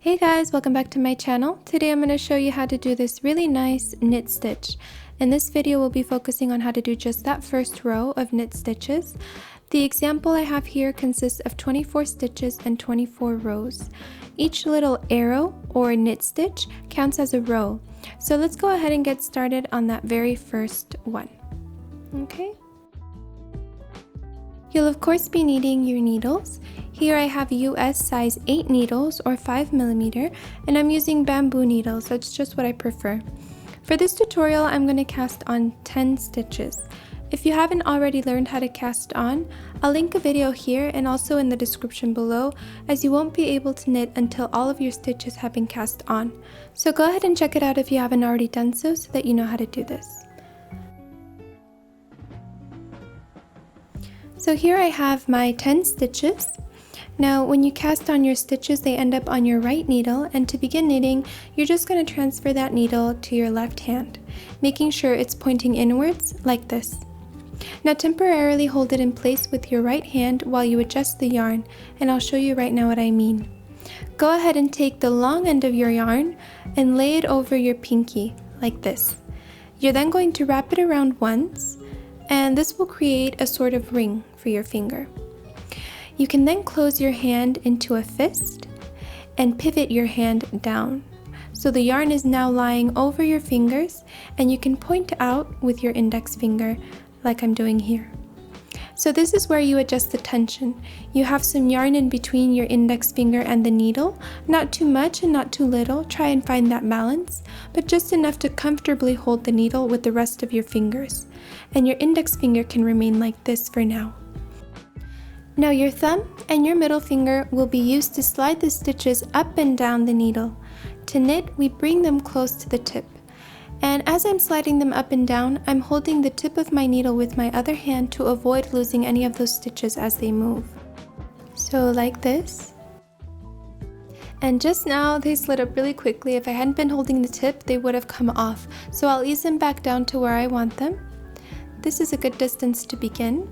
Hey guys, welcome back to my channel. Today I'm going to show you how to do this really nice knit stitch. In this video we'll be focusing on how to do just that first row of knit stitches. The example I have here consists of 24 stitches and 24 rows. Each little arrow or knit stitch counts as a row. So let's go ahead and get started on that very first one. Okay. You'll of course be needing your needles. Here I have US size 8 needles or 5mm, and I'm using bamboo needles. That's just what I prefer. For this tutorial I'm going to cast on 10 stitches. If you haven't already learned how to cast on, I'll link a video here and also in the description below, as you won't be able to knit until all of your stitches have been cast on. So go ahead and check it out if you haven't already done so that you know how to do this. So here I have my 10 stitches. Now when you cast on your stitches, they end up on your right needle, and to begin knitting, you're just going to transfer that needle to your left hand, making sure it's pointing inwards like this. Now temporarily hold it in place with your right hand while you adjust the yarn, and I'll show you right now what I mean. Go ahead and take the long end of your yarn and lay it over your pinky like this. You're then going to wrap it around once, and this will create a sort of ring for your finger. You can then close your hand into a fist and pivot your hand down. So the yarn is now lying over your fingers, and you can point out with your index finger like I'm doing here. So this is where you adjust the tension. You have some yarn in between your index finger and the needle, not too much and not too little, try and find that balance, but just enough to comfortably hold the needle with the rest of your fingers. And your index finger can remain like this for now. Now your thumb and your middle finger will be used to slide the stitches up and down the needle. To knit, we bring them close to the tip. And as I'm sliding them up and down, I'm holding the tip of my needle with my other hand to avoid losing any of those stitches as they move. So like this. And just now they slid up really quickly. If I hadn't been holding the tip, they would have come off. So I'll ease them back down to where I want them. This is a good distance to begin.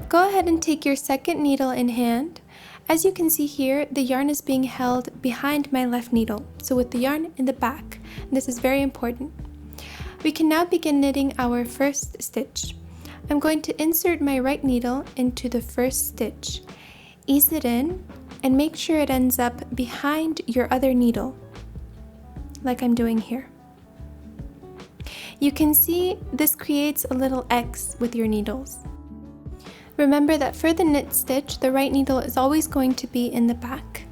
Go ahead and take your second needle in hand. As you can see here, the yarn is being held behind my left needle, so with the yarn in the back. This is very important. We can now begin knitting our first stitch. I'm going to insert my right needle into the first stitch. Ease it in and make sure it ends up behind your other needle, like I'm doing here. You can see this creates a little X with your needles. Remember that for the knit stitch, the right needle is always going to be in the back.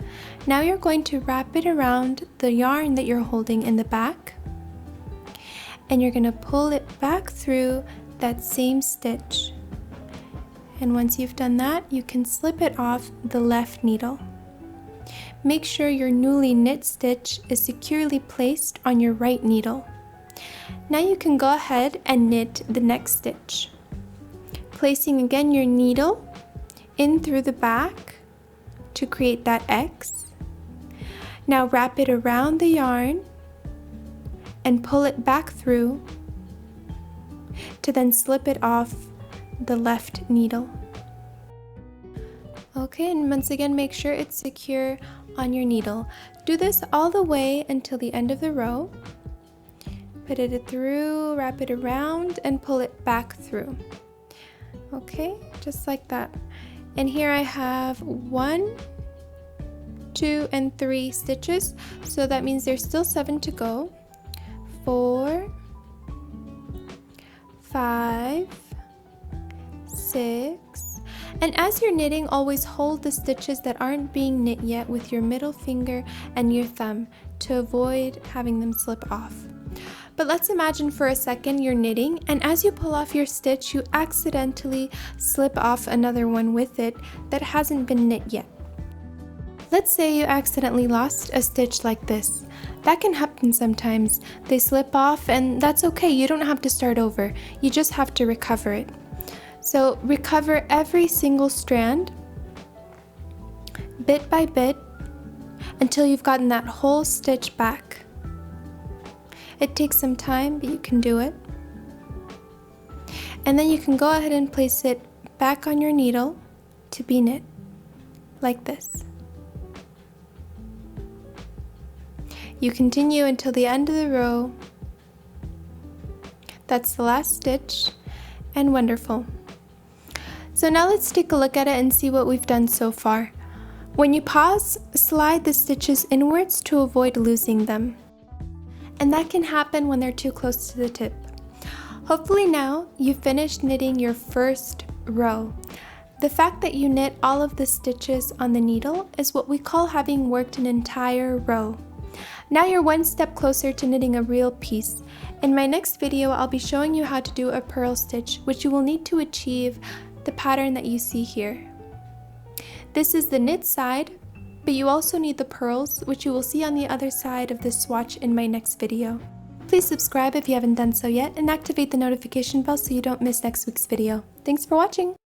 Now you're going to wrap it around the yarn that you're holding in the back, and you're going to pull it back through that same stitch. And once you've done that, you can slip it off the left needle. Make sure your newly knit stitch is securely placed on your right needle. Now you can go ahead and knit the next stitch. Placing again your needle in through the back to create that X. Now wrap it around the yarn and pull it back through to then slip it off the left needle. Okay, and once again make sure it's secure on your needle. Do this all the way until the end of the row. Put it through, wrap it around, and pull it back through. Okay, just like that. And here I have 1, 2, and 3 stitches, so that means there's still 7 to go. 4, 5, 6, and as you're knitting, always hold the stitches that aren't being knit yet with your middle finger and your thumb to avoid having them slip off. But let's imagine for a second you're knitting, and as you pull off your stitch, you accidentally slip off another one with it that hasn't been knit yet. Let's say you accidentally lost a stitch like this. That can happen sometimes. They slip off, and that's okay. You don't have to start over. You just have to recover it. So recover every single strand, bit by bit, until you've gotten that whole stitch back. It takes some time, but you can do it. And then you can go ahead and place it back on your needle to be knit, like this. You continue until the end of the row. That's the last stitch, and wonderful. So now let's take a look at it and see what we've done so far. When you pause, slide the stitches inwards to avoid losing them. And that can happen when they're too close to the tip. Hopefully now you've finished knitting your first row. The fact that you knit all of the stitches on the needle is what we call having worked an entire row. Now you're one step closer to knitting a real piece. In my next video, I'll be showing you how to do a purl stitch, which you will need to achieve the pattern that you see here. This is the knit side, but you also need the purls, which you will see on the other side of the swatch in my next video. Please subscribe if you haven't done so yet, and activate the notification bell so you don't miss next week's video. Thanks for watching!